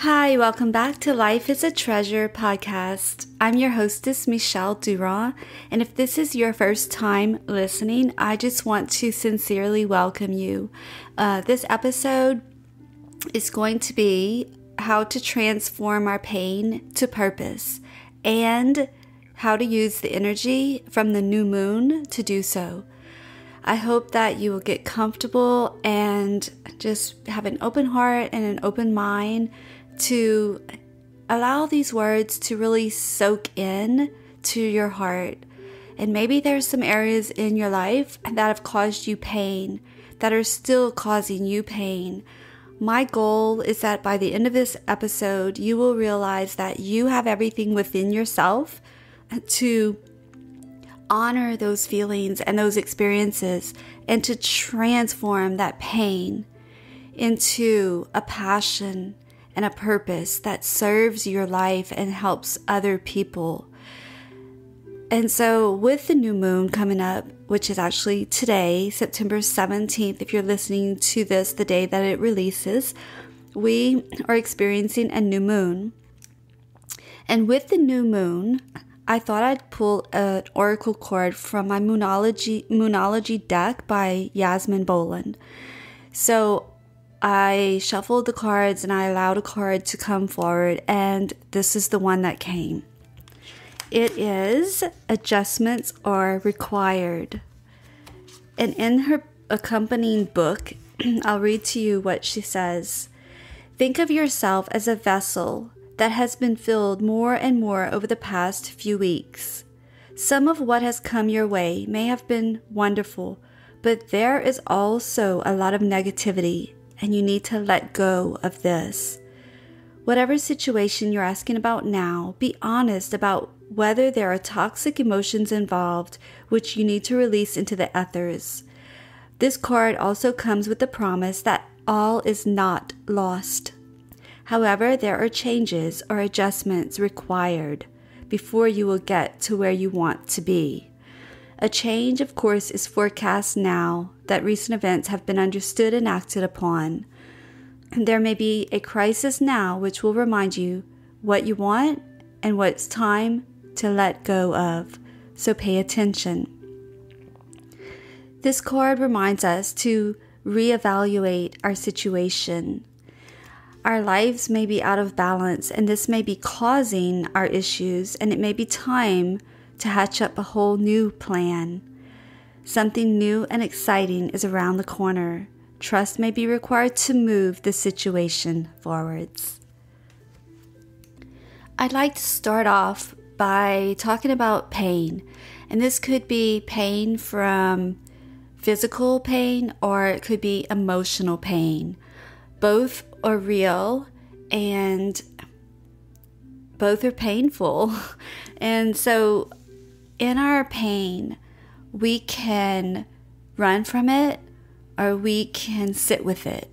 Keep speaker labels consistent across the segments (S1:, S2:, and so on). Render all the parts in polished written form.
S1: Hi, welcome back to Life is a Treasure podcast. I'm your hostess, Michelle Durand, and if this is your first time listening, I just want to sincerely welcome you. This episode is going to be how to transform our pain to purpose and how to use the energy from the new moon to do so. I hope that you will get comfortable and just have an open heart and an open mind to allow these words to really soak in to your heart. And maybe there's some areas in your life that have caused you pain, that are still causing you pain. My goal is that by the end of this episode, you will realize that you have everything within yourself to honor those feelings and those experiences and to transform that pain into a passion and a purpose that serves your life and helps other people. And so with the new moon coming up, which is actually today, September 17th, if you're listening to this the day that it releases, we are experiencing a new moon. And with the new moon, I thought I'd pull an oracle card from my Moonology deck by Yasmin Boland. So I shuffled the cards and I allowed a card to come forward, and this is the one that came. It is adjustments are required. And in her accompanying book, I'll read to you what she says. Think of yourself as a vessel that has been filled more and more over the past few weeks. Some of what has come your way may have been wonderful, but there is also a lot of negativity, and you need to let go of this. Whatever situation you're asking about now, be honest about whether there are toxic emotions involved which you need to release into the ethers. This card also comes with the promise that all is not lost. However, there are changes or adjustments required before you will get to where you want to be. A change, of course, is forecast now that recent events have been understood and acted upon. There may be a crisis now which will remind you what you want and what it's time to let go of. So pay attention. This card reminds us to reevaluate our situation. Our lives may be out of balance, and this may be causing our issues, and it may be time to hatch up a whole new plan. Something new and exciting is around the corner. Trust may be required to move the situation forwards. I'd like to start off by talking about pain. And this could be pain from physical pain, or it could be emotional pain. Both are real and both are painful. And so in our pain, we can run from it or we can sit with it.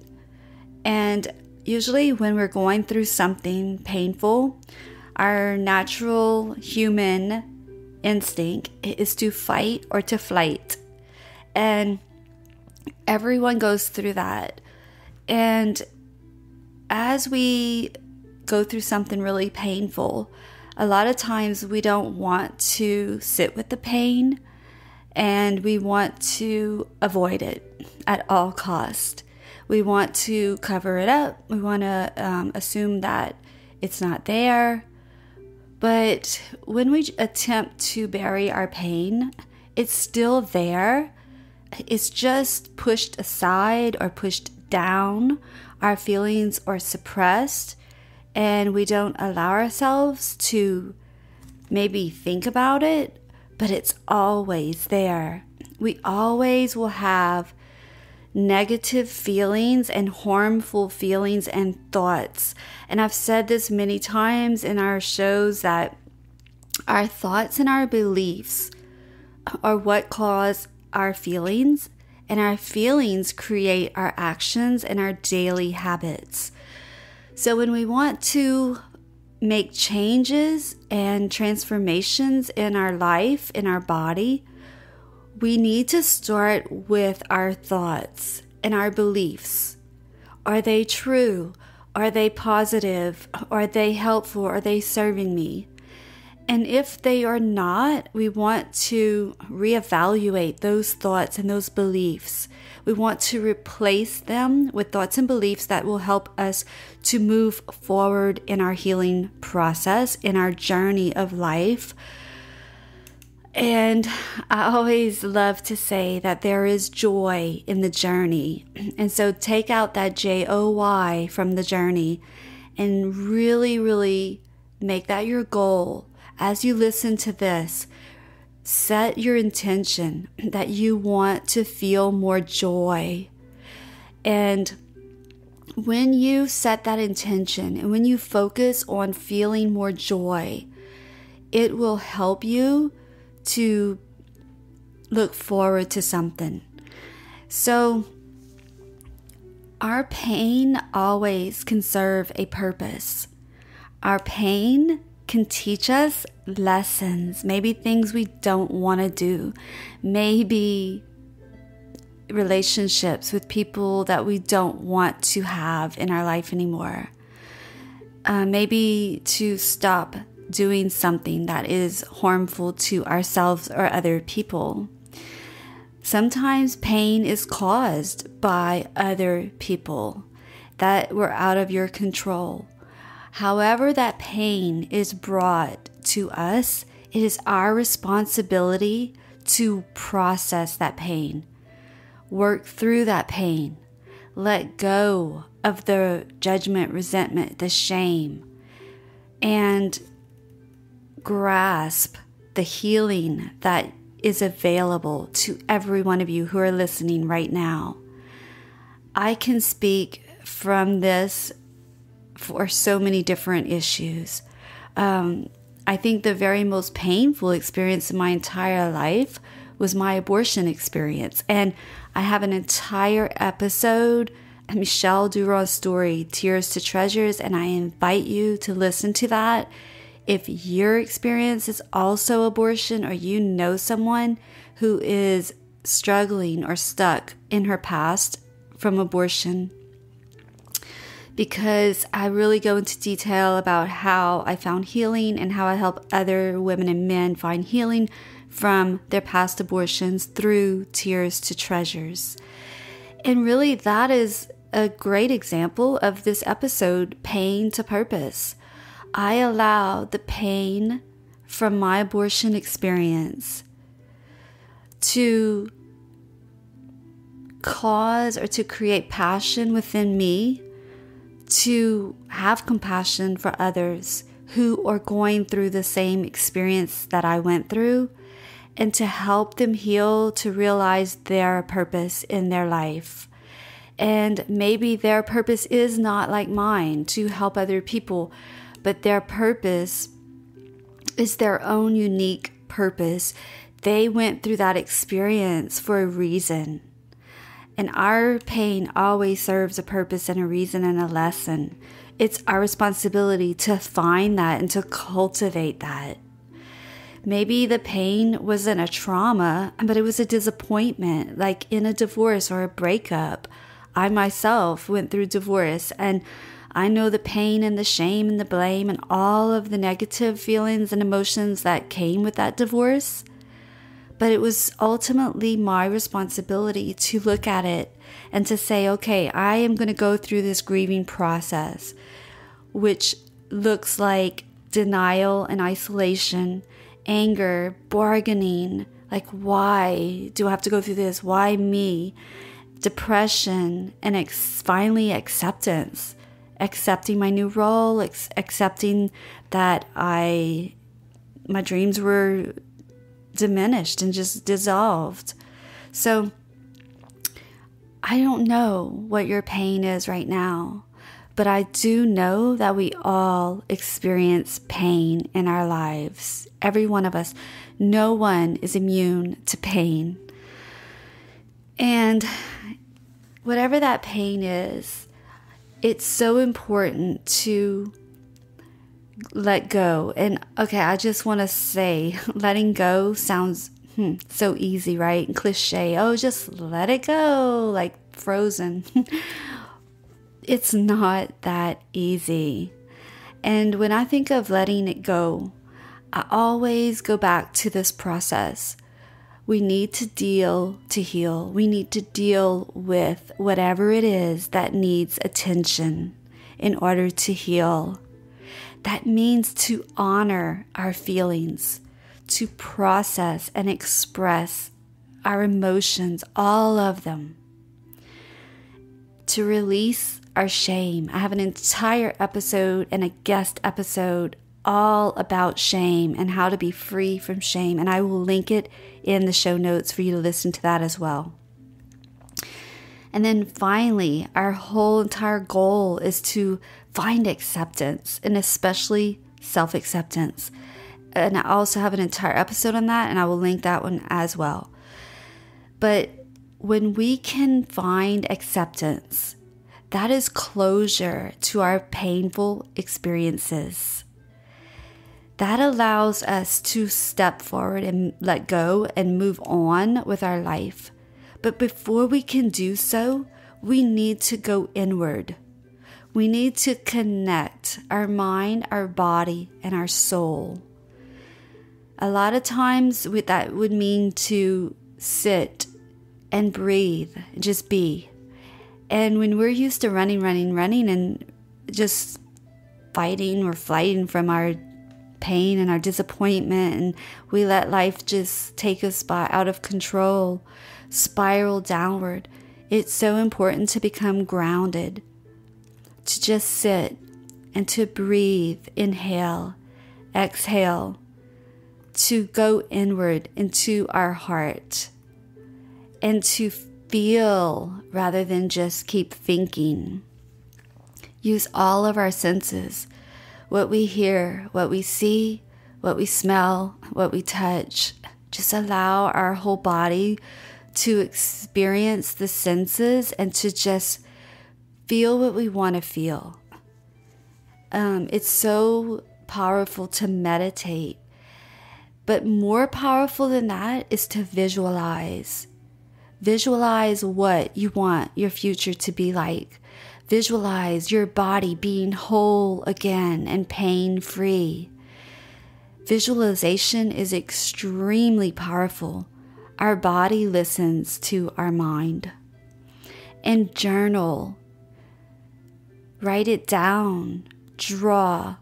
S1: And usually when we're going through something painful, our natural human instinct is to fight or to flight. And everyone goes through that. And as we go through something really painful, a lot of times we don't want to sit with the pain and we want to avoid it at all cost. We want to cover it up. We want to assume that it's not there. But when we attempt to bury our pain, it's still there. It's just pushed aside or pushed down. Our feelings are suppressed, and we don't allow ourselves to maybe think about it, but it's always there. We always will have negative feelings and harmful feelings and thoughts. And I've said this many times in our shows that our thoughts and our beliefs are what cause our feelings, and our feelings create our actions and our daily habits. So when we want to make changes and transformations in our life, in our body, we need to start with our thoughts and our beliefs. Are they true? Are they positive? Are they helpful? Are they serving me? And if they are not, we want to reevaluate those thoughts and those beliefs. We want to replace them with thoughts and beliefs that will help us to move forward in our healing process, in our journey of life. And I always love to say that there is joy in the journey. And so take out that JOY from the journey and really, really make that your goal. As you listen to this, set your intention that you want to feel more joy. And when you set that intention and when you focus on feeling more joy, it will help you to look forward to something. So our pain always can serve a purpose. Our pain can teach us lessons, maybe things we don't want to do, maybe relationships with people that we don't want to have in our life anymore, maybe to stop doing something that is harmful to ourselves or other people. Sometimes pain is caused by other people that were out of your control. However that pain is brought to us, it is our responsibility to process that pain, work through that pain, let go of the judgment, resentment, the shame, and grasp the healing that is available to every one of you who are listening right now. I can speak from this for so many different issues. I think the very most painful experience in my entire life was my abortion experience. And I have an entire episode, Michelle Durand's story, Tears to Treasures, and I invite you to listen to that. If your experience is also abortion, or you know someone who is struggling or stuck in her past from abortion, because I really go into detail about how I found healing and how I help other women and men find healing from their past abortions through Tears to Treasures. And really, that is a great example of this episode, Pain to Purpose. I allowed the pain from my abortion experience to cause or to create passion within me to have compassion for others who are going through the same experience that I went through, and to help them heal, to realize their purpose in their life. And maybe their purpose is not like mine, to help other people, but their purpose is their own unique purpose. They went through that experience for a reason. And our pain always serves a purpose and a reason and a lesson. It's our responsibility to find that and to cultivate that. Maybe the pain wasn't a trauma, but it was a disappointment, like in a divorce or a breakup. I myself went through divorce, and I know the pain and the shame and the blame and all of the negative feelings and emotions that came with that divorce. But it was ultimately my responsibility to look at it and to say, okay, I am going to go through this grieving process, which looks like denial and isolation, anger, bargaining, like, why do I have to go through this? Why me? Depression, and finally acceptance. Accepting my new role, accepting that my dreams were diminished and just dissolved. So I don't know what your pain is right now, but I do know that we all experience pain in our lives. Every one of us. No one is immune to pain. And whatever that pain is, it's so important to let go. And okay, I just want to say, letting go sounds so easy, right? And cliche. Oh, just let it go, like Frozen. It's not that easy. And when I think of letting it go, I always go back to this process. We need to heal. We need to deal with whatever it is that needs attention in order to heal. That means to honor our feelings, to process and express our emotions, all of them, to release our shame. I have an entire episode and a guest episode all about shame and how to be free from shame, and I will link it in the show notes for you to listen to that as well. And then finally, our whole entire goal is to find acceptance, and especially self-acceptance. And I also have an entire episode on that, and I will link that one as well. But when we can find acceptance, that is closure to our painful experiences. That allows us to step forward and let go and move on with our life. But before we can do so, we need to go inward. We need to connect our mind, our body, and our soul. A lot of times that would mean to sit and breathe, and just be. And when we're used to running, and just fighting or flighting from our pain and our disappointment, and we let life just take us out of control, spiral downward, it's so important to become grounded, to just sit and to breathe, inhale, exhale, to go inward into our heart and to feel rather than just keep thinking. Use all of our senses, what we hear, what we see, what we smell, what we touch. Just allow our whole body to experience the senses and to just feel what we want to feel. It's so powerful to meditate, but more powerful than that is to visualize. Visualize what you want your future to be like. Visualize your body being whole again and pain-free. Visualization is extremely powerful. Our body listens to our mind. And journal. Write it down. Draw.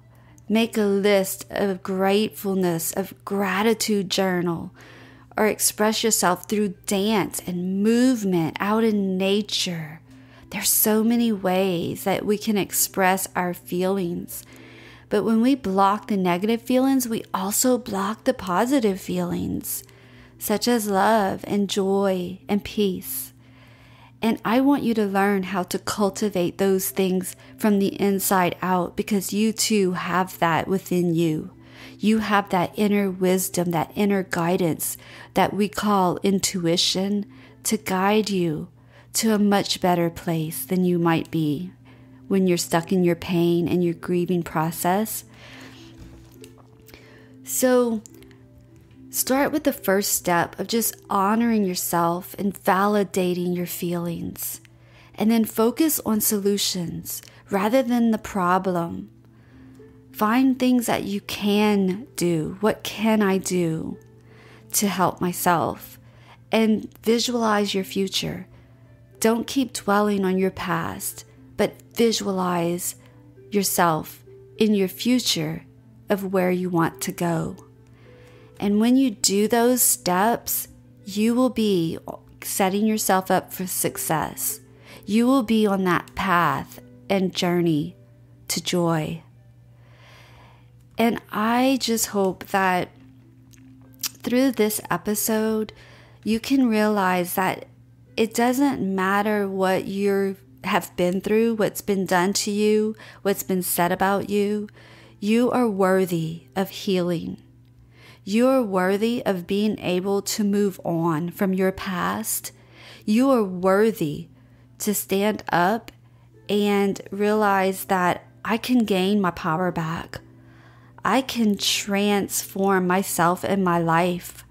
S1: Make a list of gratefulness, of gratitude journal. Or express yourself through dance and movement out in nature. There's so many ways that we can express our feelings. But when we block the negative feelings, we also block the positive feelings, such as love and joy and peace. And I want you to learn how to cultivate those things from the inside out, because you too have that within you. You have that inner wisdom, that inner guidance that we call intuition to guide you to a much better place than you might be when you're stuck in your pain and your grieving process. So start with the first step of just honoring yourself and validating your feelings. And then focus on solutions rather than the problem. Find things that you can do. What can I do to help myself? And visualize your future. Don't keep dwelling on your past, but visualize yourself in your future of where you want to go. And when you do those steps, you will be setting yourself up for success. You will be on that path and journey to joy. And I just hope that through this episode, you can realize that it doesn't matter what you have been through, what's been done to you, what's been said about you. You are worthy of healing. You are worthy of being able to move on from your past. You are worthy to stand up and realize that I can gain my power back. I can transform myself and my life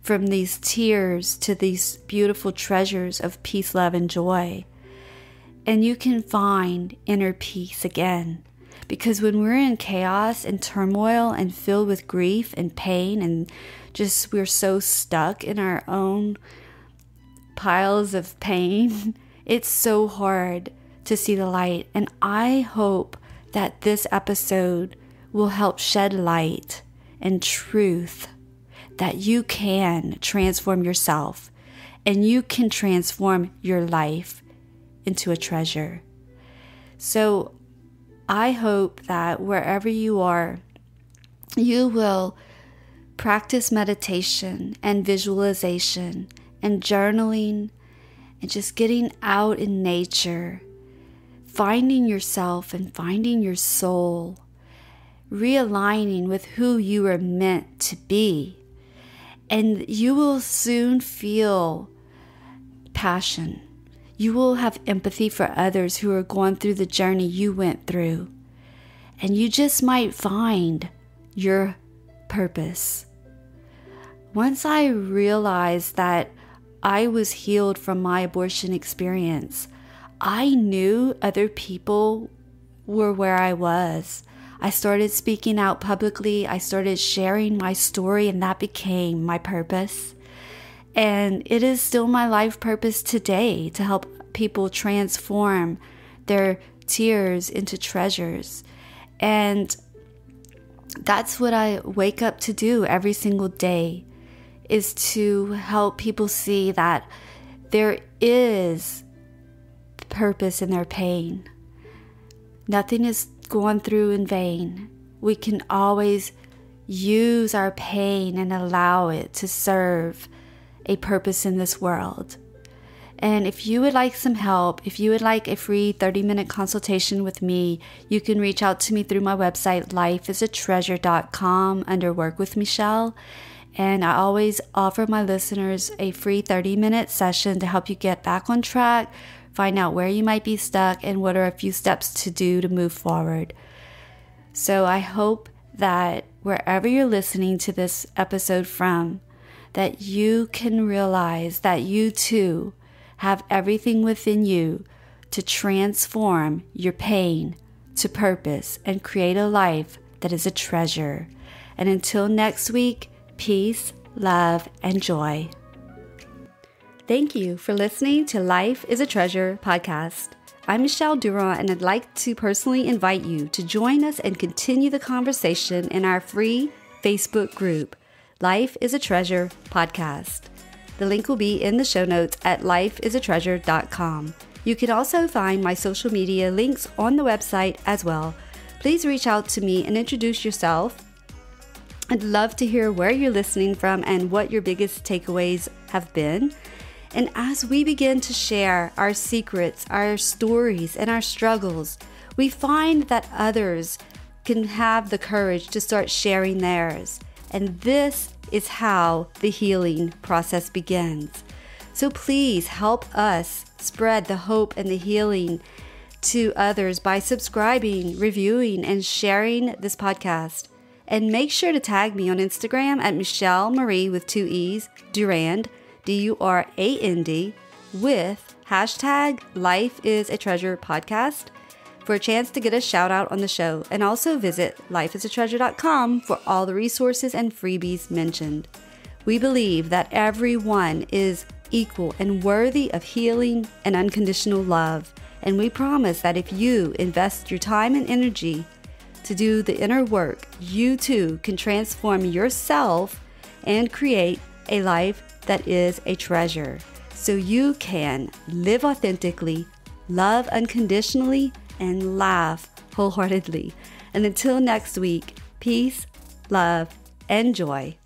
S1: from these tears to these beautiful treasures of peace, love, and joy. and you can find inner peace again. Because when we're in chaos and turmoil and filled with grief and pain and just we're so stuck in our own piles of pain, it's so hard to see the light. And I hope that this episode will help shed light and truth that you can transform yourself and you can transform your life into a treasure. So I hope that wherever you are, you will practice meditation and visualization and journaling and just getting out in nature, finding yourself and finding your soul, realigning with who you are meant to be. And you will soon feel passion. You will have empathy for others who are going through the journey you went through. And you just might find your purpose. Once I realized that I was healed from my abortion experience, I knew other people were where I was. I started speaking out publicly. I started sharing my story, and that became my purpose. And it is still my life purpose today to help people transform their tears into treasures. And that's what I wake up to do every single day, is to help people see that there is purpose in their pain. Nothing is gone through in vain. We can always use our pain and allow it to serve a purpose in this world. And if you would like some help, if you would like a free 30-minute consultation with me, you can reach out to me through my website, lifeisatreasure.com, under Work with Michelle. And I always offer my listeners a free 30-minute session to help you get back on track, find out where you might be stuck, and what are a few steps to do to move forward. So I hope that wherever you're listening to this episode from, that you can realize that you too have everything within you to transform your pain to purpose and create a life that is a treasure. And until next week, peace, love, and joy. Thank you for listening to Life is a Treasure podcast. I'm Michelle Durand, and I'd like to personally invite you to join us and continue the conversation in our free Facebook group, Life is a Treasure podcast. The link will be in the show notes at lifeisatreasure.com. You can also find my social media links on the website as well. Please reach out to me and introduce yourself. I'd love to hear where you're listening from and what your biggest takeaways have been. And as we begin to share our secrets, our stories, and our struggles, we find that others can have the courage to start sharing theirs. And this is how the healing process begins. So please help us spread the hope and the healing to others by subscribing, reviewing, and sharing this podcast. And make sure to tag me on Instagram at Michelle Marie with 2 E's, Durand, Durand, with hashtag Life is a Treasure podcast for a chance to get a shout out on the show. And also visit lifeisatreasure.com for all the resources and freebies mentioned. We believe that everyone is equal and worthy of healing and unconditional love. And we promise that if you invest your time and energy to do the inner work, you too can transform yourself and create a life that is a treasure. So you can live authentically, love unconditionally, and laugh wholeheartedly. And until next week, peace, love, and joy.